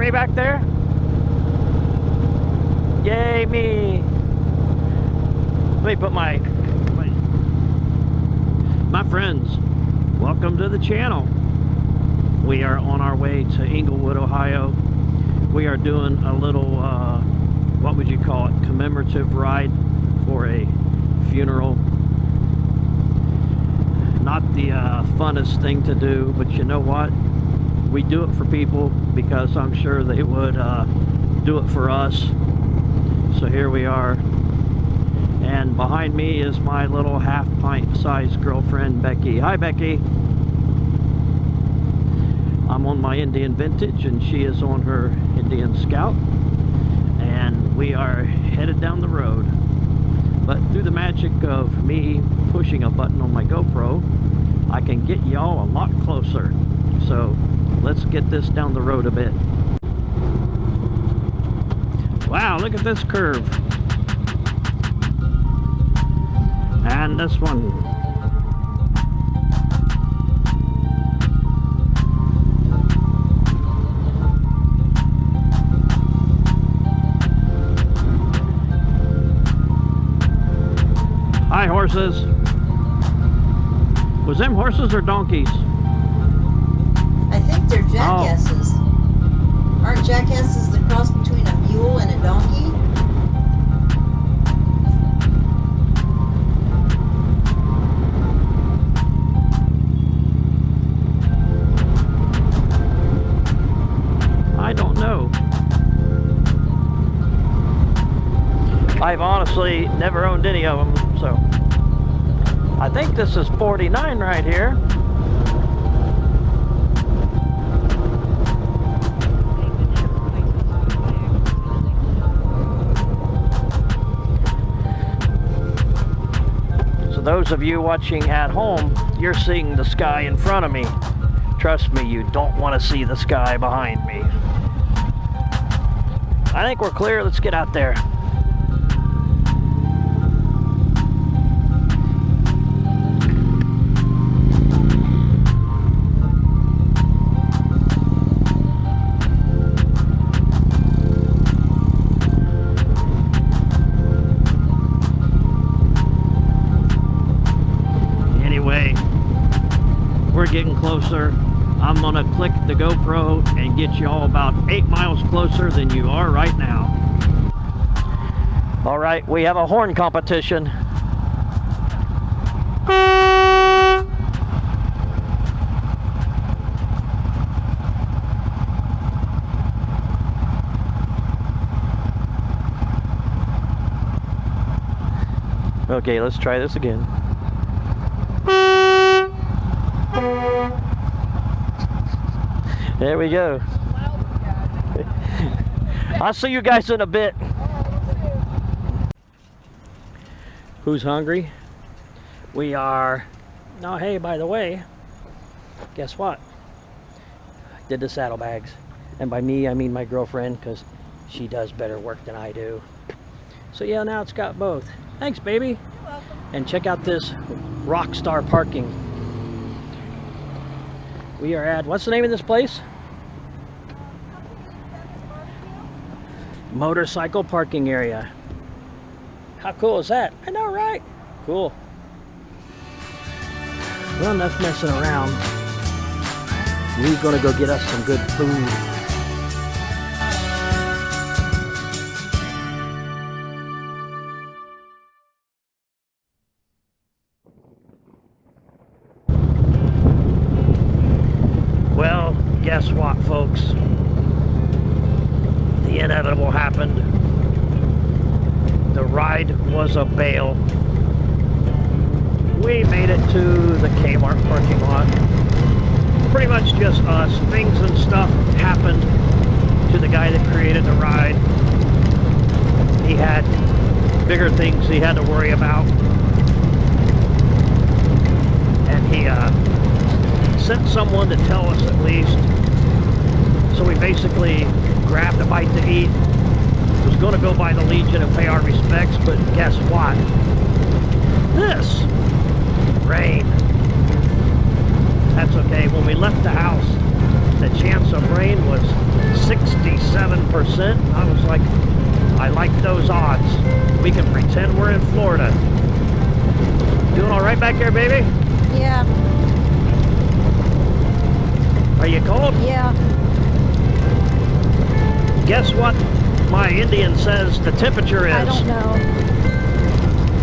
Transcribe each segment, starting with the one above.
me back there? Yay me! Let me put my friends, welcome to the channel. We are on our way to Englewood, Ohio. We are doing a little, what would you call it, commemorative ride for a funeral. Not the funnest thing to do, but you know what? We do it for people because I'm sure they would do it for us. So here we are. And behind me is my little half-pint sized girlfriend, Becky. Hi, Becky. I'm on my Indian Vintage and she is on her Indian Scout. And we are headed down the road. But through the magic of me pushing a button on my GoPro, I can get y'all a lot closer. So let's get this down the road a bit. Wow, look at this curve. And this one. Hi, horses. Was them horses or donkeys? I think they're jackasses. Oh. Aren't jackasses the cross between a mule and a donkey? I don't know. I've honestly never owned any of them, so I think this is 49 right here. So those of you watching at home, you're seeing the sky in front of me. Trust me, you don't want to see the sky behind me. I think we're clear. Let's get out there. Anyway, we're getting closer. I'm gonna click the GoPro and get you all about 8 miles closer than you are right now. All right, we have a horn competition. Okay, let's try this again. There we go. I'll see you guys in a bit. Who's hungry? We are. Oh, hey, by the way, guess what? I did the saddlebags. And by me, I mean my girlfriend, because she does better work than I do. So yeah, now it's got both. Thanks, baby. You're welcome. And check out this Rockstar parking. We are at, what's the name of this place? Motorcycle parking area. How cool is that? I know, right? Cool. Well, enough messing around. We're gonna go get us some good food. Well, guess what, folks? The inevitable happened. The ride was a bail. We made it to the Kmart parking lot. Pretty much just us. Things and stuff happened to the guy that created the ride. He had bigger things he had to worry about. And he sent someone to tell us at least. So we basically grabbed a bite to eat. Was going to go by the Legion and pay our respects, but guess what? This rain. That's okay. When we left the house, the chance of rain was 67%. I was like, I like those odds. We can pretend we're in Florida. Doing all right back there, baby? Yeah. Are you cold? Yeah. Guess what my Indian says the temperature is? I don't know.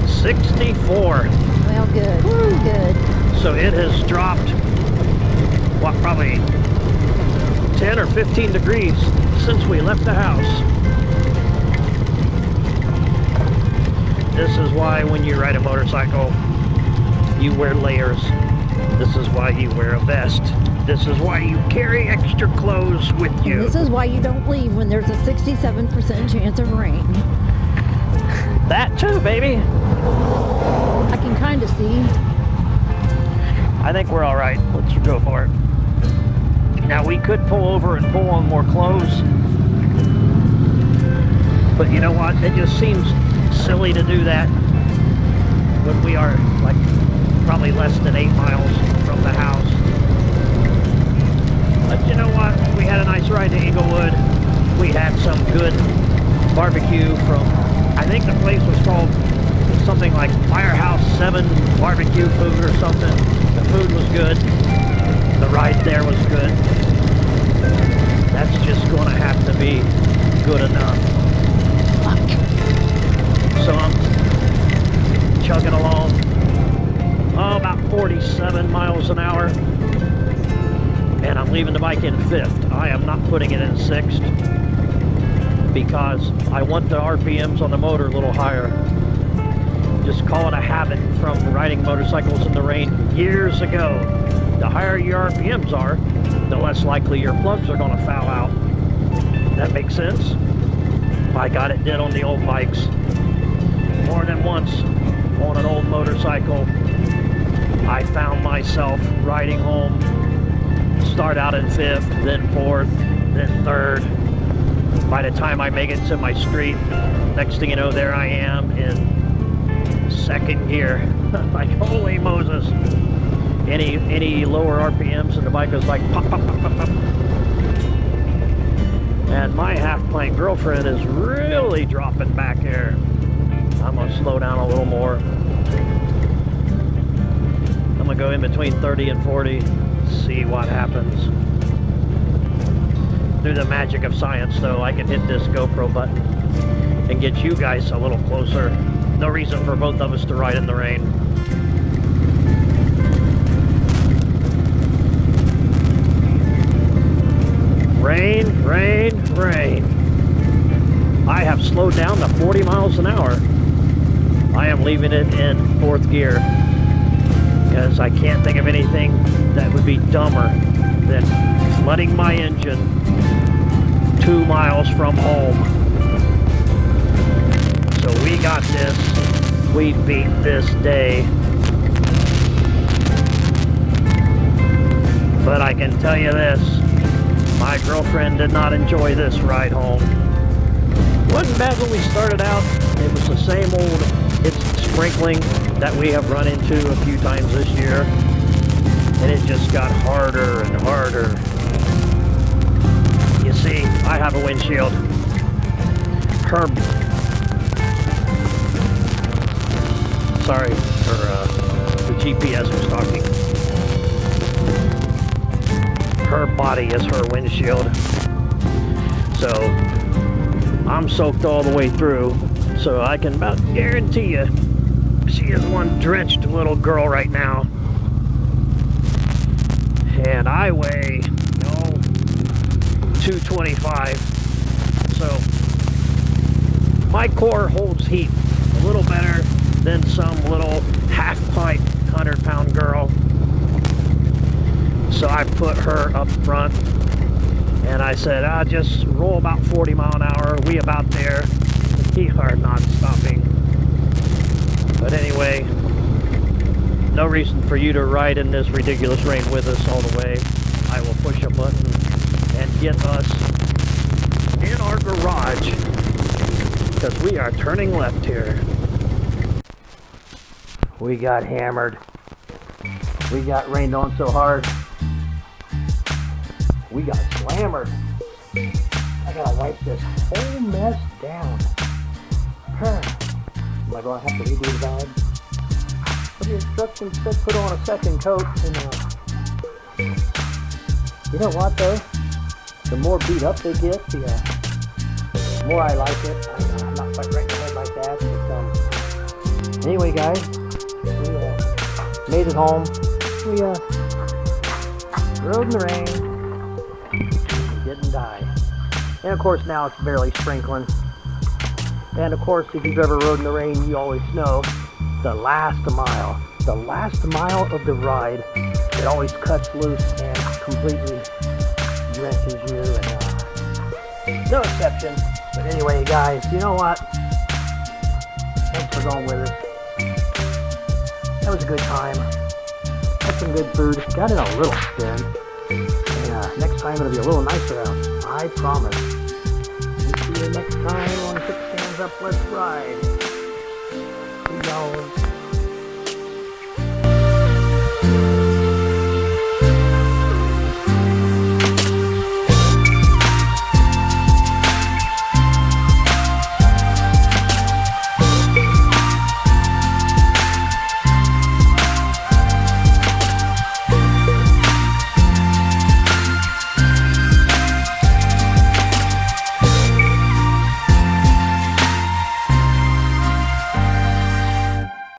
64. Well, good. Woo. Good. So it has dropped, what, probably 10 or 15 degrees since we left the house. This is why when you ride a motorcycle, you wear layers. This is why you wear a vest. This is why you carry extra clothes with you. And this is why you don't leave when there's a 67% chance of rain. That too, baby. I can kind of see. I think we're all right. Let's go for it. Now we could pull over and pull on more clothes, but you know what? It just seems silly to do that when we are like probably less than 8 miles from the house. But you know what? We had a nice ride to Inglewood. We had some good barbecue from, I think the place was called something like Firehouse 7 barbecue food or something. The food was good. The ride there was good. That's just gonna have to be good enough. Fuck. So I'm chugging along, about 47 miles an hour, and I'm leaving the bike in 5th. I am not putting it in 6th because I want the RPMs on the motor a little higher. Just call it a habit from riding motorcycles in the rain years ago. The higher your RPMs are, the less likely your plugs are going to foul out. That makes sense? By God, it did on the old bikes. More than once on an old motorcycle, I found myself riding home, start out in 5th, then 4th, then 3rd. By the time I make it to my street, next thing you know, there I am in 2nd gear. Like, holy Moses. Any lower RPMs and the bike was like pop, pop, pop, pop, pop. And my half-pint girlfriend is really dropping back here. I'm gonna slow down a little more. I'm gonna go in between 30 and 40, see what happens. Through the magic of science, though, I can hit this GoPro button and get you guys a little closer. No reason for both of us to ride in the rain. Rain, rain, rain. I have slowed down to 40 miles an hour. I am leaving it in 4th gear because I can't think of anything that would be dumber than flooding my engine 2 miles from home. So we got this. We beat this day. But I can tell you this. My girlfriend did not enjoy this ride home. Wasn't bad when we started out. It was the same old sprinkling that we have run into a few times this year. And it just got harder and harder. You see, I have a windshield. Sorry for the GPS was talking. Her body is her windshield. So I'm soaked all the way through. So I can about guarantee you she is one drenched little girl right now. And I weigh, 225. So my core holds heat a little better than some little half-pint 100-pound girl. So I put her up front and I said, I'll just roll about 40 mile an hour. We about there. We are not stopping. But anyway, no reason for you to ride in this ridiculous rain with us all the way. I will push a button and get us in our garage because we are turning left here. We got hammered. We got rained on so hard. We got slammered. gotta wipe this whole mess down. Am I gonna have to redo the bag? But the instructions said put on a second coat, and you know what though? The more beat up they get, the more I like it. I'm not quite right in the head like that. But, anyway, guys, we made it home. We rode in the rain. We didn't die. And of course now it's barely sprinkling. And of course, if you've ever rode in the rain, you always know the last mile of the ride, it always cuts loose and completely drenches you, and no exception. But anyway, guys, you know what? Thanks for going with us. That was a good time. Had some good food. Got in a little spin. And next time it'll be a little nicer out. I promise. We'll see you next time on Six Hands Up, Let's Ride. See y'all.